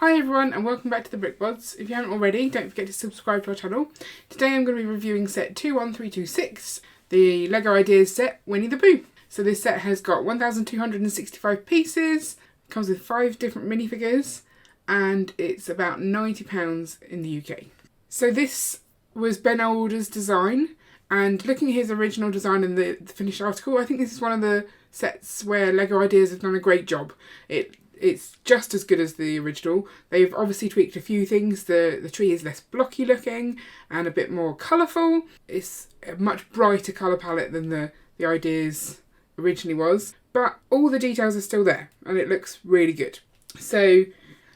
Hi everyone and welcome back to the Brick Bods. If you haven't already, don't forget to subscribe to our channel. Today I'm going to be reviewing set 21326, the LEGO Ideas set Winnie the Pooh. So this set has got 1,265 pieces, comes with 5 different minifigures, and it's about £90 in the UK. So this was Ben Older's design, and looking at his original design in the finished article, I think this is one of the sets where LEGO Ideas have done a great job. It's just as good as the original. They've obviously tweaked a few things. The tree is less blocky looking and a bit more colourful. It's a much brighter colour palette than the Ideas originally was. But all the details are still there and it looks really good. So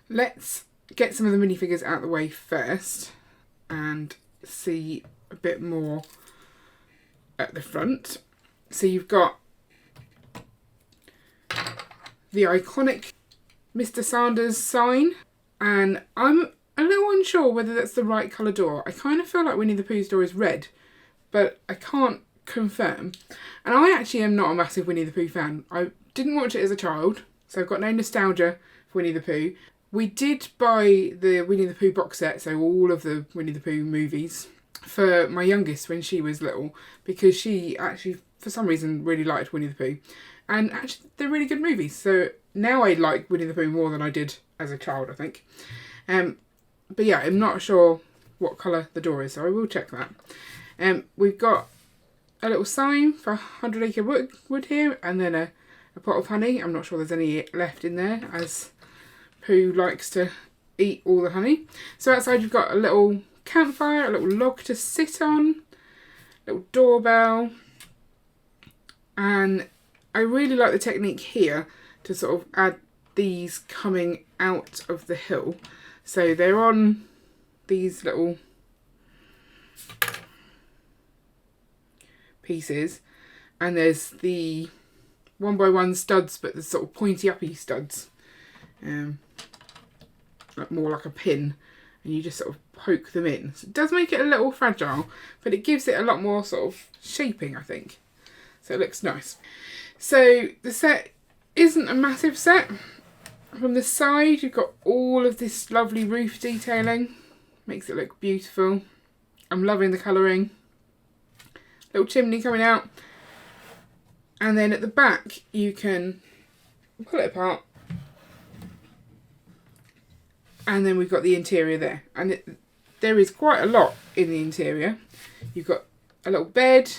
let's get some of the minifigures out of the way first and see a bit more at the front. So you've got the iconic Mr. Sanders sign, and I'm a little unsure whether that's the right colour door. I kind of feel like Winnie the Pooh's door is red, but I can't confirm. And I actually am not a massive Winnie the Pooh fan. I didn't watch it as a child, so I've got no nostalgia for Winnie the Pooh. We did buy the Winnie the Pooh box set, so all of the Winnie the Pooh movies, for my youngest when she was little, because she actually, for some reason, really liked Winnie the Pooh. And actually, they're really good movies, so now I like Winnie the Pooh more than I did as a child, I think. But yeah, I'm not sure what colour the door is, so I will check that. We've got a little sign for 100 acre wood here, and then a pot of honey. I'm not sure there's any left in there, as Pooh likes to eat all the honey. So outside you've got a little campfire, a little log to sit on, a little doorbell, and I really like the technique here to sort of add these coming out of the hill. So they're on these little pieces, and there's the 1x1 studs, but the sort of pointy uppy studs, like more like a pin, and you just sort of poke them in. So it does make it a little fragile, but it gives it a lot more sort of shaping, I think. So it looks nice. So the set isn't a massive set. From the side you've got all of this lovely roof detailing. Makes it look beautiful. I'm loving the colouring. Little chimney coming out. And then at the back you can pull it apart. And then we've got the interior there. And there is quite a lot in the interior. You've got a little bed,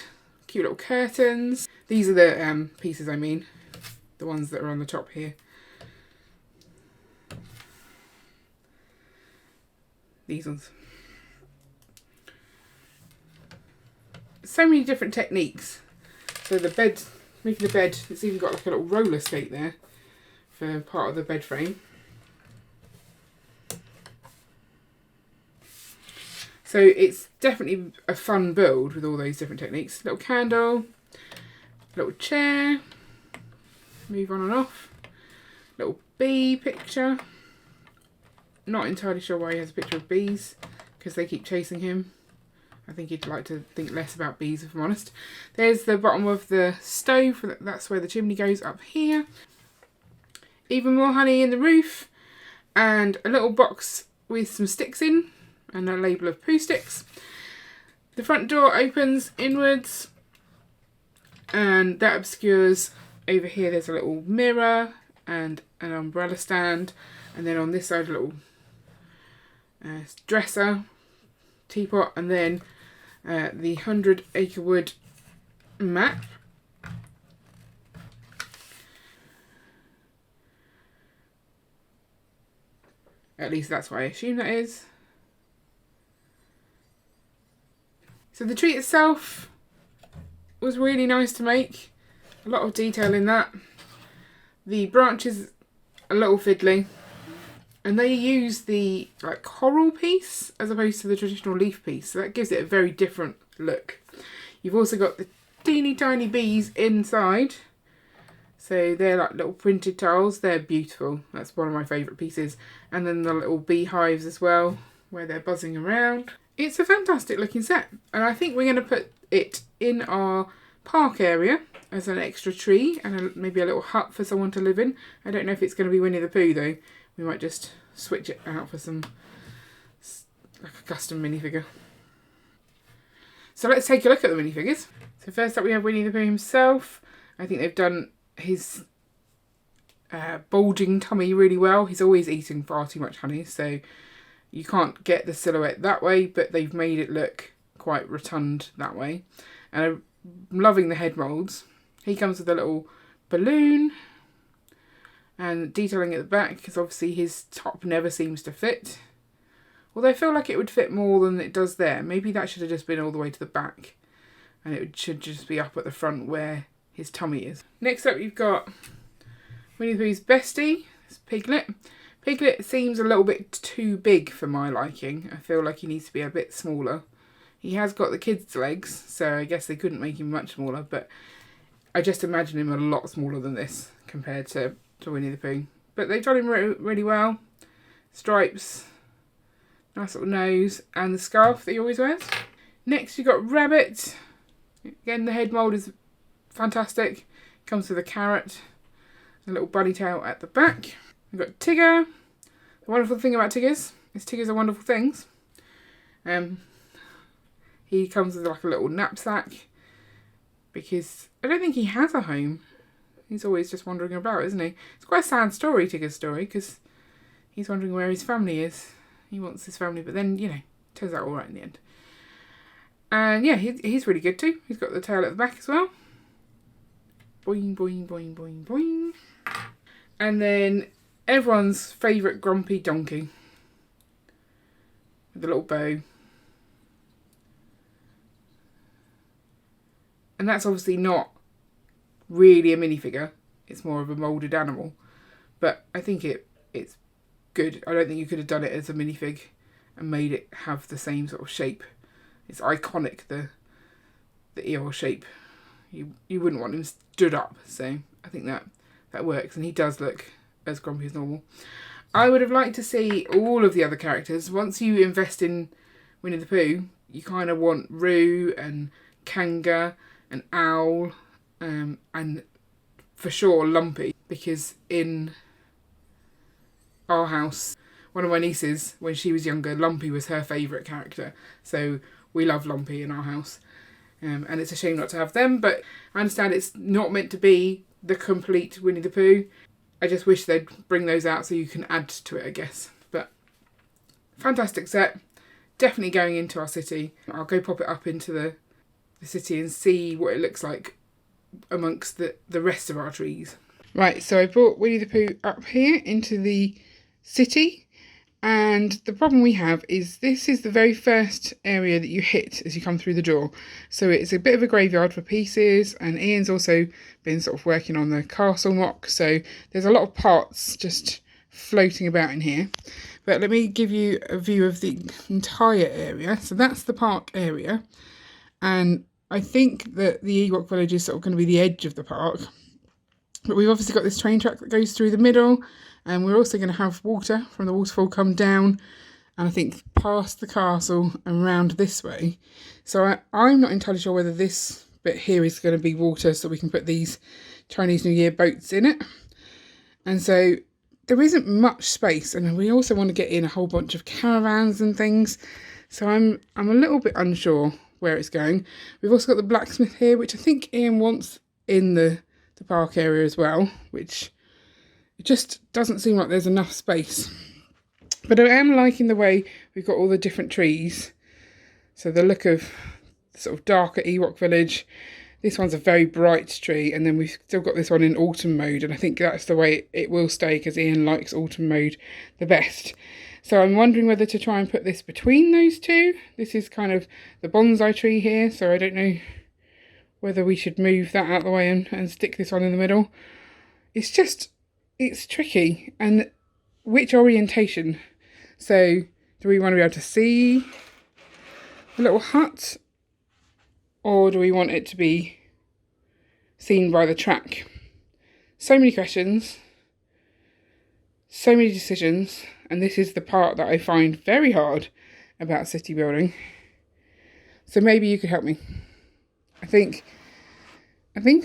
cute little curtains. These are the pieces I mean. The ones that are on the top here. These ones. So many different techniques. So the bed, making the bed, it's even got like a little roller skate there for part of the bed frame. So it's definitely a fun build with all those different techniques. Little candle, little chair, move on and off, little bee picture. Not entirely sure why he has a picture of bees, because they keep chasing him. I think he'd like to think less about bees, if I'm honest. There's the bottom of the stove, that's where the chimney goes up here. Even more honey in the roof, and a little box with some sticks in, and a label of Pooh sticks. The front door opens inwards, and that obscures. Over here there's a little mirror and an umbrella stand, and then on this side a little dresser, teapot, and then the 100 acre wood map. At least that's what I assume that is. So the tree itself was really nice to make. A lot of detail in that. The branches a little fiddly, and they use the like coral piece as opposed to the traditional leaf piece, so that gives it a very different look. You've also got the teeny tiny bees inside, so they're like little printed tiles. They're beautiful. That's one of my favourite pieces. And then the little beehives as well, where they're buzzing around. It's a fantastic looking set, and I think we're going to put it in our park area as an extra tree and maybe a little hut for someone to live in. I don't know if it's going to be Winnie the Pooh though. We might just switch it out for some, like a custom minifigure. So let's take a look at the minifigures. So first up we have Winnie the Pooh himself. I think they've done his bulging tummy really well. He's always eating far too much honey, so you can't get the silhouette that way, but they've made it look quite rotund that way. And I'm loving the head moulds. He comes with a little balloon and detailing at the back, because obviously his top never seems to fit. Although I feel like it would fit more than it does there. Maybe that should have just been all the way to the back, and it should just be up at the front where his tummy is. Next up you've got Winnie the Pooh's bestie, it's Piglet. Piglet seems a little bit too big for my liking. I feel like he needs to be a bit smaller. He has got the kids' legs, so I guess they couldn't make him much smaller, but I just imagine him a lot smaller than this compared to Winnie the Pooh. But they've done him really well. Stripes, nice little nose, and the scarf that he always wears. Next you've got Rabbit. Again, the head mould is fantastic. Comes with a carrot, a little bunny tail at the back. We've got Tigger. The wonderful thing about Tiggers is Tiggers are wonderful things. He comes with like a little knapsack, because I don't think he has a home. He's always just wandering about, isn't he? It's quite a sad story, Tigger's story, because he's wondering where his family is. He wants his family, but then, you know, turns out all right in the end. And yeah, he's really good too. He's got the tail at the back as well. Boing, boing, boing, boing, boing. And then everyone's favourite grumpy donkey with the little bow. And that's obviously not really a minifigure. It's more of a moulded animal. But I think it's good. I don't think you could have done it as a minifig and made it have the same sort of shape. It's iconic, the Eeyore shape. You wouldn't want him stood up, so I think that works. And he does look as grumpy as normal. I would have liked to see all of the other characters. Once you invest in Winnie the Pooh, you kind of want Roo and Kanga and Owl, and for sure Lumpy, because in our house, one of my nieces, when she was younger, Lumpy was her favourite character. So we love Lumpy in our house. And it's a shame not to have them, but I understand it's not meant to be the complete Winnie the Pooh. I just wish they'd bring those out so you can add to it, I guess. But fantastic set. Definitely going into our city. I'll go pop it up into the city and see what it looks like amongst the rest of our trees. Right, so I brought Winnie the Pooh up here into the city, and the problem we have is this is the very first area that you hit as you come through the door. So it's a bit of a graveyard for pieces, and Ian's also been sort of working on the castle mock, so there's a lot of parts just floating about in here. But let me give you a view of the entire area. So that's the park area, and I think that the Ewok village is sort of going to be the edge of the park. But we've obviously got this train track that goes through the middle, and we're also going to have water from the waterfall come down, and I think past the castle and round this way. So I'm not entirely sure whether this bit here is going to be water so we can put these Chinese New Year boats in it. And so there isn't much space, and we also want to get in a whole bunch of caravans and things. So I'm a little bit unsure where it's going. We've also got the blacksmith here, which I think Ian wants in the park area as well, which it just doesn't seem like there's enough space. But I am liking the way we've got all the different trees. So the look of the sort of darker Ewok village. This one's a very bright tree, and then we've still got this one in autumn mode, and I think that's the way it will stay because Ian likes autumn mode the best. So I'm wondering whether to try and put this between those two. This is kind of the bonsai tree here, so I don't know whether we should move that out of the way and stick this one in the middle. It's tricky. And which orientation? So do we want to be able to see the little hut, or do we want it to be seen by the track? So many questions, so many decisions, and this is the part that I find very hard about city building. So maybe you could help me. I think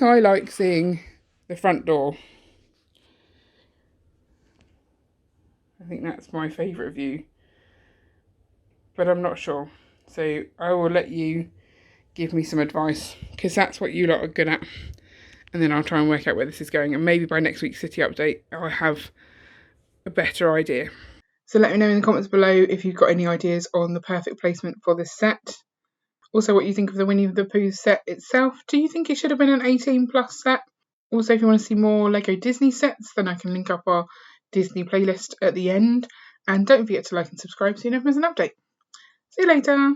I like seeing the front door. I think that's my favourite view. But I'm not sure. So I will let you give me some advice, because that's what you lot are good at. And then I'll try and work out where this is going. And maybe by next week's City Update, I'll have a better idea. So let me know in the comments below if you've got any ideas on the perfect placement for this set. Also, what you think of the Winnie the Pooh set itself. Do you think it should have been an 18+ set? Also, if you want to see more Lego Disney sets, then I can link up our Disney playlist at the end. And don't forget to like and subscribe so you never miss an update. See you later.